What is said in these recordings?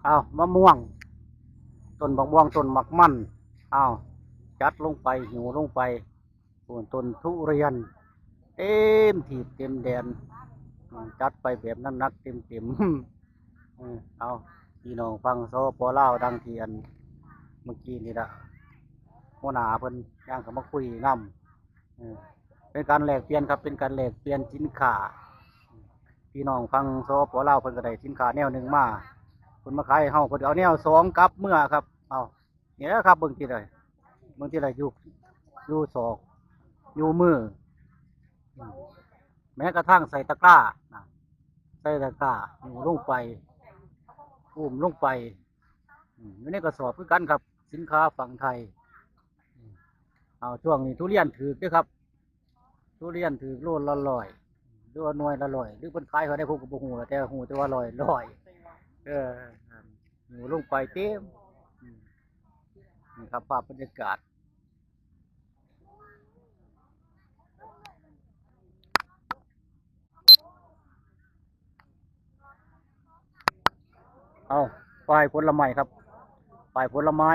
อ้าวมะม่วงต้นมะม่วงต้นมักมันอ้าวจัดลงไปหิวลงไปส่วนต้นทุเรียนเต็มที่เต็มแดนจัดไปแบบนั้นนักเต็มเต็มเอาพี่น้องฟังโซปอเล่าดังเทียนเมื่อกี้นี่ละหัวหน้าเพิ่นย่างเขามาคุยนำเป็นการแลกเปลี่ยนครับเป็นการแลกเปลี่ยนสินค้าพี่น้องฟังโซปอเล่าเพิ่นก็ได้สินค้าแนวหนึ่งมาเพิ่นมาขายให้เฮาเพิ่นเอาแนวสองกลับเมื่อครับเอาเนี่ยครับเบิ่งที่ใดเบิ่งที่ใดอยู่ศอกอยู่มือแม้กระทั่งใส่ตะกร้าใส่ตะกร้าอยู่ลงไปอุ้มลงไปอยู่ในกระสอบคือกันครับสินค้าฝั่งไทยเอาช่วงนี้ทุเรียนถือด้วยครับทุเรียนถือโลละร้อยหรือว่าหน่วยละร้อยหรือเป็นขายเขาได้พวกกับหูแต่หูแต่ว่าร้อยอยู่ลงไปเต็มนี่ครับภาพบรรยากาศเอาฝ่ายผลไม้ครับฝ่ายผลไม้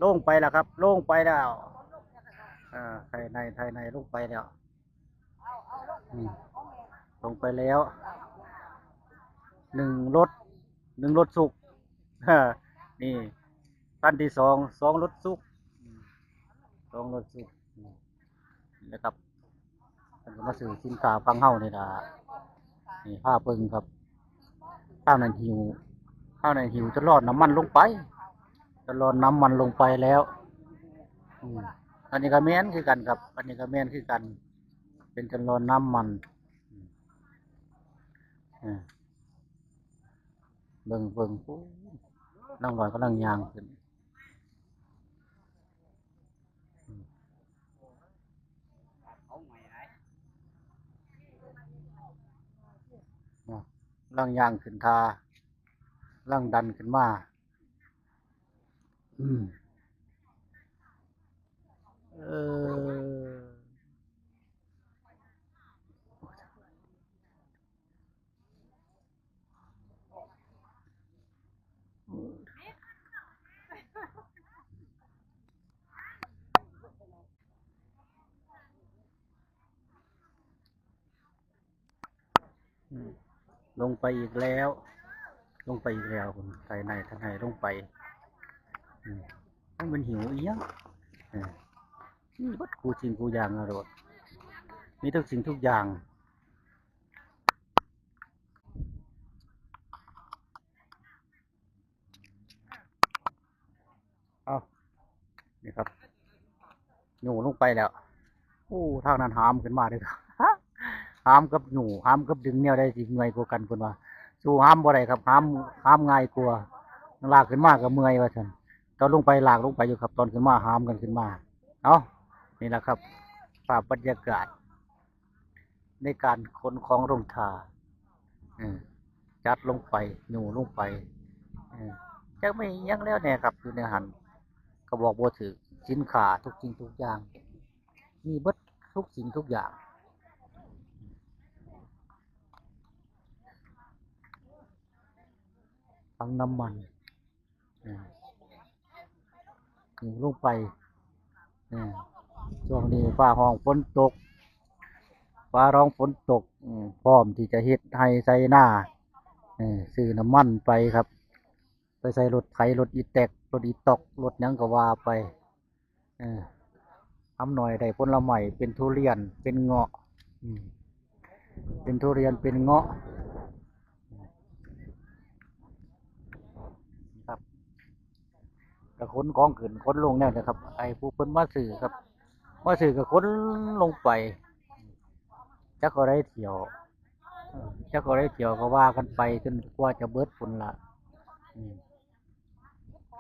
ลงไปแล้วครับลงไปแล้วไทยในลงไปแล้วลงไปแล้วหนึ่งรถสุกนี่ขั้นที่สองรถสุก2 รถสุกนะครับมันก็มาสื่อสินค้าฟังเฮ้านี่ละนี่ผ้าเปิงครับข้าวนั้นหิวจะรอดน้ำมันลงไปจะรอดน้ำมันลงไปแล้วอันนี้ก็แม่นคือกันครับอันนี้ก็แม่นคือกันเป็นจะรอดน้ำมันเบิ่งนั่งลอยก็นั่งยางขึ้นล่างยางขึ้นทาล่างดันขึ้นมาเออลงไปอีกแล้วคุณไทยในลงไปมันหิวอีกนี่วัดกูจริงกูอย่างนะโรดมีทุกสิ่งทุกอย่างเอานี่ครับหนูลงไปแล้วโอ้ทางนั้นหามขึ้นมาเลยครับหามกับหนูหามกับดึงเนี่ยได้สิเงยกว่ากันคนว่าสู้หามบ่ได้ครับหามง่ายกลัวลากขึ้นมากับเมื่อยว่าฉันตอนลงไปลากลงไปอยู่ครับตอนขึ้นมาหามกันขึ้นมาเอานี่แหละครับภาพบรรยากาศในการขนของลงทาจัดลงไปหนูลงไปจักไม่ยังแล้วเนี่ยครับอยู่ในหันก็บอกว่าถือสินค้าทุกสิ่งทุกอย่างมีเบิดทุกสิ่งทุกอย่างทั้งน้ำมันหนูลงไปช่วงนี้ฟ้าห้องฝนตกฟ้าร้องฝนตกพร้อมที่จะเฮ็ดให้ใส่หน้าซื้อน้ำมันไปครับไปใส่รถไถรถอีแตกรถอีตอกรถยังก็ว่าไปทำหน่อยได้ผลไม้เป็นทุเรียนเป็นเงาะเป็นทุเรียนเป็นเงาะครับกระขนกองขึ้นขนลงเนี่ยนะครับไอ้ผู้เพิ่นมาสื่อครับมาสื่อกับขนลงไปจักก็ได้เที่ยวก็ว่ากันไปจนกว่าจะเบิดผลละ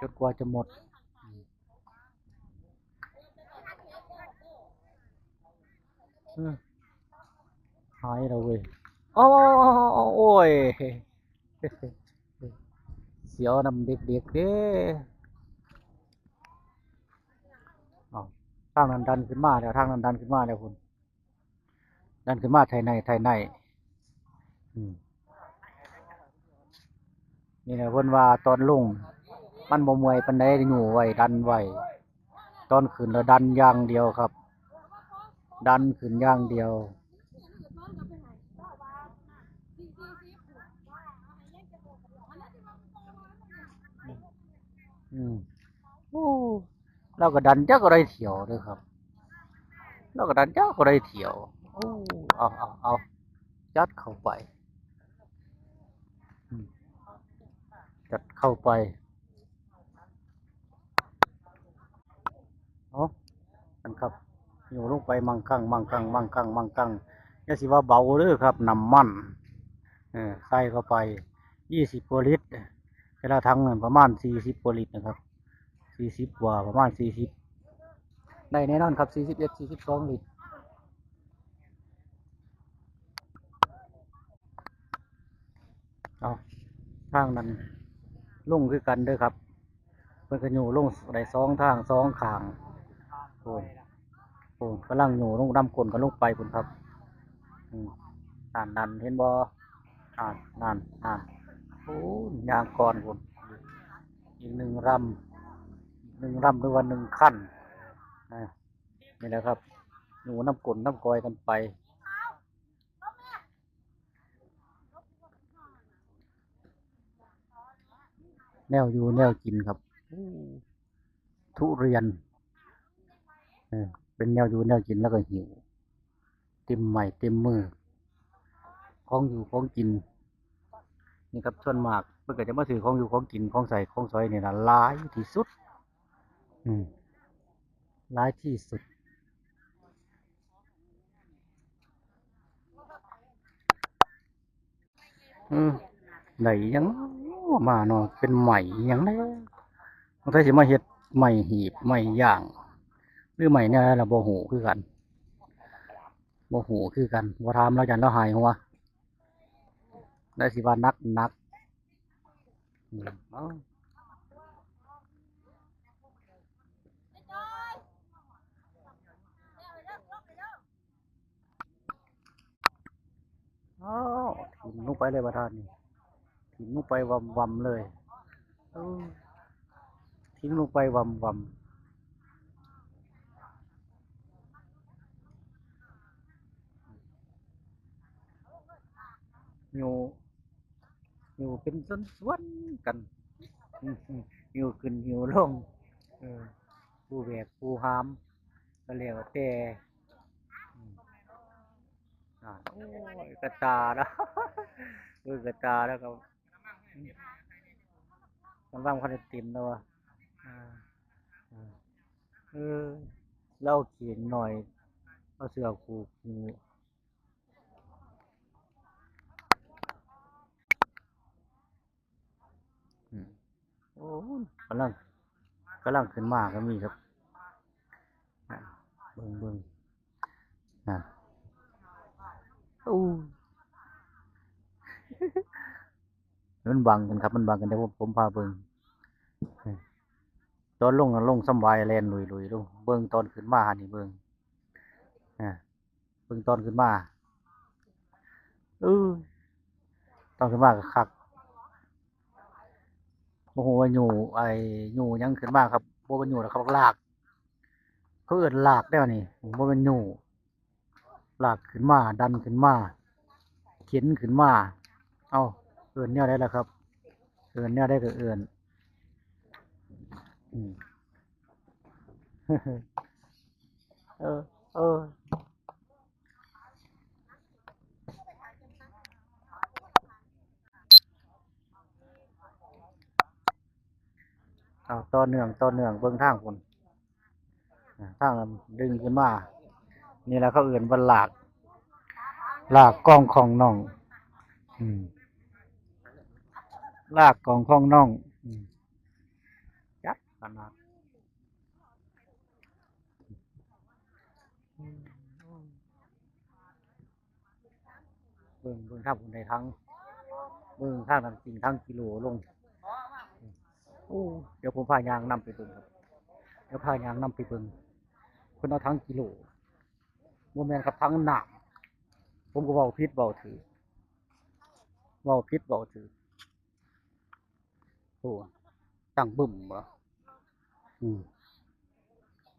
จนกว่าจะหมดหายแล้วเว้ยโอ้ยเสียวนำเด็กๆเด้ทางนั้นดันขึ้นมาแล้วคุณดันขึ้นมาไทยใน นี่แหละเพิ่นว่าตอนลงมันบ่เมื่อยปานใดอยู่ไว้ดันไว้ตอนขึ้นแล้วดันอย่างเดียวครับ ดันขึ้นอย่างเดียวอืมโอ้เราก็ดันจักอะไรเที่ยวเด้อครับเราก็ดันจักอะไรเที่ยวโอ้เอาจัดเข้าไปอืมจัดเข้าไปเนาะอันครับอยู่ลงไปมั่งคั่งอย่าสิว่าเบาเด้อครับน้ำมันใส่เข้าไป20 กว่าลิตรแต่ละถังนั่นประมาณ40 กว่าลิตรนะครับ40 กว่าประมาณ40ได้แน่นอนครับ41 42 ลิตรเอาทางนั้นลงคือกันเด้อครับเพิ่นก็อยู่ลงได้2 ทาง2 ข้างโอ้โอ้กำลังอยู่ลงน้ำกลนก็ลงไปพุ่นครับอืมนั่นเห็นบ่นั่นโอ้ยางก่อนพุ่นอีก1 ลำหรือว่า1 ขั้นอ่านี่แหละครับอยู่น้ำกลนน้ำกอยกันไปแนวอยู่แนวกินครับทุเรียนเป็นแนวอยู่แนวกินแล้วก็หิวเต็มใหม่เต็มมือของอยู่ของกินนี่ครับส่วนมากเพื่อจะมาซื้อของอยู่ของกินของใส่ของซอยนี่นะหลายที่สุดอืมหลายที่สุดอืมไหนยังมาเนาะเป็นใหม่ยังไงมันก็สิมาเฮ็ดใหม่หีบใหม่ย่างหรือใหม่เนี่ยละโบหูคือกันโบหูคือกันบ่ถามแล้วจันเราหายหัวได้สิว่านักเอาเอาถิ่มลงไปเลยประธานนี่ถิ่มลงไปวำเลยเออทิ้งลงไปวำอยู่อยู่เป็นส่วนๆกันอยู่ขึ้นอยู่ลงเออผู้แบกผู้หามก็เรียกว่าแต่โอ้ยกระตาแล้วกระตาแล้วก็กำลังพันติมแล้ววะอ่าอ่าเออเล่าเขียนหน่อยเอาเสือผูกหูโอ้กำลังขึ้นมาก็มีครับเบิ่งอ่าอู้มันบังกันครับมันบังกันเดี๋ยวผมพาเบิ่งตอนลงสบายแลนลุยลงเบิ่งตอนขึ้นมานี่เบิ่งอ่าเบิ่งตอนขึ้นมาเออตอนขึ้นมาก็คักโอ้โหว่าอยู่ไอ้อยู่ยังขึ้นมาครับบ่เป็นอยู่แล้วครับลากเขาเอิ้นลากแล้วนี่บ่เป็นอยู่ลากขึ้นมาดันขึ้นมาเข็นขึ้นมาเอ้าเอิ้นแนวใดล่ะครับเอิ้นแนวใดก็เอิ้นอืมเออเออเอาต่อเนื่องเบิ่งทางพุ่นทางนั้นดึงขึ้นมานี่แหละเขาเอิ้นว่าลากกองของน้องอืมลากกองของน้องจัดขนาดเบิ่งทางพุ่นได้ทั้งเบิ่งทางนั้นจริงทั้งกิโลลงโอ้เดี๋ยวผมพายางนำไปเบิ่งครับเดี๋ยวพายางนำไปเบิ่งเพิ่นเอาทั้งกิโลบ่แม่นครับทั้งหนักผมก็เว้าผิดเว้าถูกเว้าผิดเว้าถูก อ้ตั้งบึ้มบ่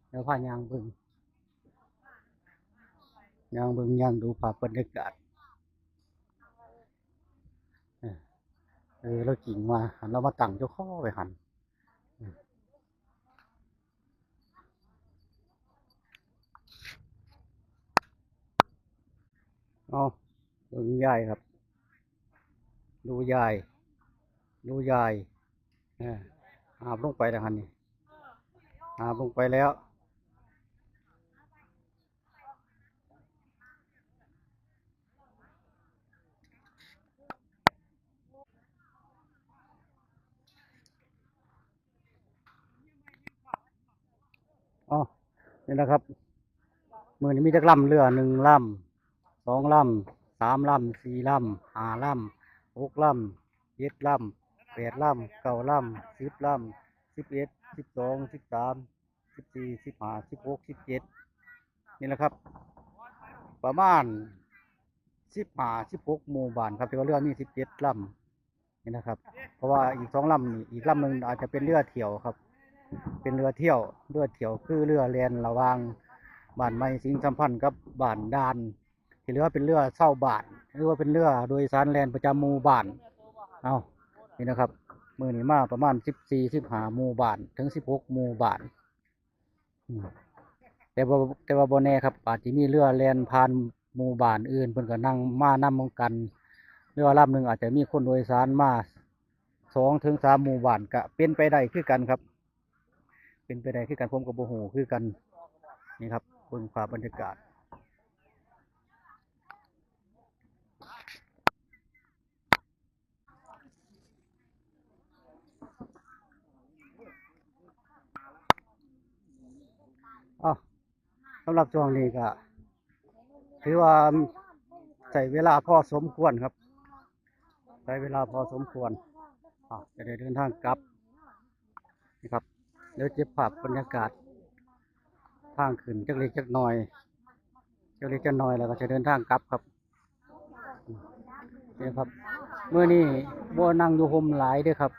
แล้วพายางบึ้งยางบึ้งยางดูภาพบรรยากาศเรากิ่งมาหันเรามาตั้งเจ้าข้อไปหันเอาดูยายครับดูยายดูยายหาบลงไปแล้วหันนี่หาบลงไปแล้วอ๋อนี่นะครับมือนี้มีจักลำเรือ1 ลำ2 ลำ3 ลำ4 ลำ5 ลำ6 ลำ7 ลำ8 ลำ9 ลำ10 ลำ11 12 13 14 15 16 17นี่แหละครับประมาณ15 16 หมู่บ้านครับแต่ว่าเรือมี17 ลำนี่นะครับเพราะว่าอีก2 ลำนี่อีกลำหนึ่งอาจจะเป็นเรือเที่ยวครับเป็นเรือเที่ยวคือเรือแล่นระหว่างบ้านไม้สิงห์สัมพันธ์กับบ้านดานที่เรือเป็นเรือเช่าบ้านหรือว่าเป็นเรือโดยสารแล่นประจำหมู่บ้านเอานี่นะครับมือนี้มาประมาณ14 15 หมู่บ้านถึง16 หมู่บ้านแต่ว่าบ่แน่ครับอาจจะมีเรือแล่นผ่านหมู่บ้านอื่นเพิ่นก็นั่งมานำกันเรือลำหนึ่งอาจจะมีคนโดยสารมา2 ถึง 3 หมู่บ้านก็เป็นไปได้คือกันครับเป็นไปได้คือกันผมกับโบหูคือกันนี่ครับเบิ่งภาพบรรยากาศอ๋อสำหรับช่วงนี้ก็ถือว่าใช้เวลาพอสมควรครับใช้เวลาพอสมควรจะได้เดินทางกลับนี่ครับเดี๋ยวเก็บภาพบรรยากาศทางขึ้นจักเล็กจักน้อยแล้วก็จะเดินทางกลับครับนี่ครับเมื่อนี้บัวนั่งอยู่ห่มหลายเด้อครับ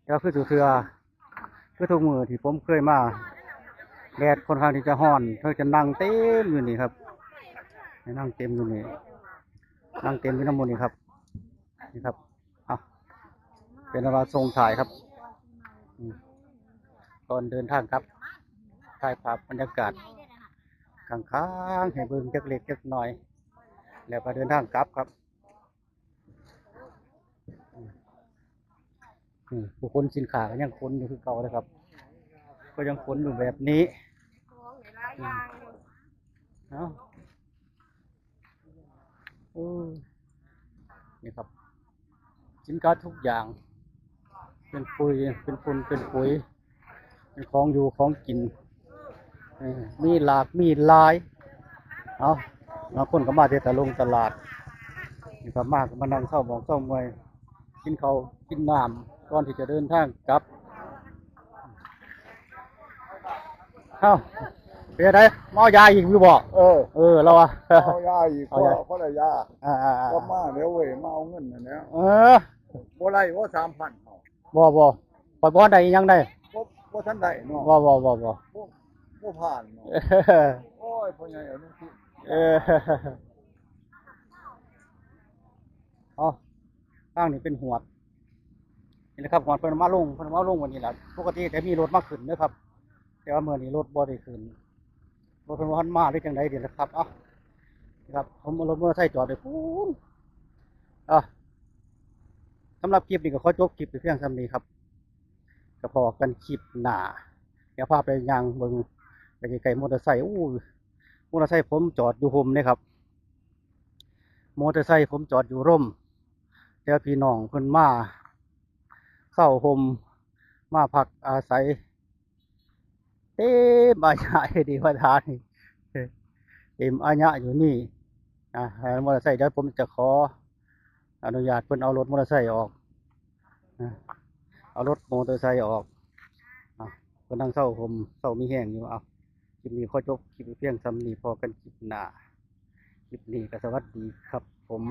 แล้วคือเถื่อคือทุกมือที่ผมเคยมาแดดค่อนข้างที่จะร้อนเธอจะนั่งเต็มอยู่นี่ครับนั่งเต็มอยู่นี่นั่งเต็มอยู่น้ำมันนี่ครับนี่ครับเป็นเวลาทรงถ่ายครับตอนเดินทางครับถ่ายภาพบรรยากาศข้างๆให้เบิ่งจักเล็กจักน้อยแล้วก็เดินทางกลับครับผู้คนสินค้าก็ยังขนอยู่คือเก่าเลยครับก็ยังขนอยู่แบบนี้เอานี่ครับสินค้าทุกอย่างเป็นปุ๋ยเป็นฝุ่นเป็นปุ๋ยเป็นของอยู่ของกินมีหลากมีหลายเอาบางคนก็มาเที่ยวตลาดนี่ครับมากมานั่งเศร้าหมองเศร้าเมื่อยกินข้าวกินน้ำก่อนที่จะเดินทางกลับเป็นไงเมายาอีกวิวบอกเราอะเอายาอีกเพราะอะไรยาก็มาเดี๋ยวเว้ยมาเอาเงินนั่นแหละบ่ไรว่า3,000บ่ปล่อยบ่ได้ยังได้บ่ทันได้เนาะบ่ผ่านเนาะโอ้ยพ่อใหญ่เอาลูกที่ข้างนี้เป็นหัวนี่แหละครับหัวเพิ่นมาลงวันนี้แหละปกติจะมีรถมาขึ้นนะครับแต่ว่าเมื่อนี้รถบ่ได้ขึ้นรถเพิ่นว่ามาหรือจังได๋เดี๋ยวนะครับครับผมเอารถมอเตอร์ไซค์จอดไว้พูนสำหรับคลิปนี้ก็ขอจบคลิปไปเพียงเท่านี้ครับก็พอกันคลิปหน้าเดี๋ยวพาไปยังเบิ่งไปไกลๆมอเตอร์ไซค์มอเตอร์ไซค์ผมจอดอยู่ห่มนี่ครับมอเตอร์ไซค์ผมจอดอยู่ร่มแล้วพี่น้องเพิ่นมาเศร้าห่มมาพักอาศัยมาใช้ดีประธานเต็มอาญะอยู่นี่มอเตอร์ไซค์เดี๋ยวผมจะขออนุญาตเพิ่นเอารถมอเตอร์ไซค์ออกเอารถมอเตอร์ไซค์ออกเพิ่นนั่งเศร้าผมเศร้ามีแห้งอยู่คลิปนี้ขอจบคลิปเพียงซ้ำนี้พอกันคลิปหน้าคลิปนี้ก็สวัสดีครับผม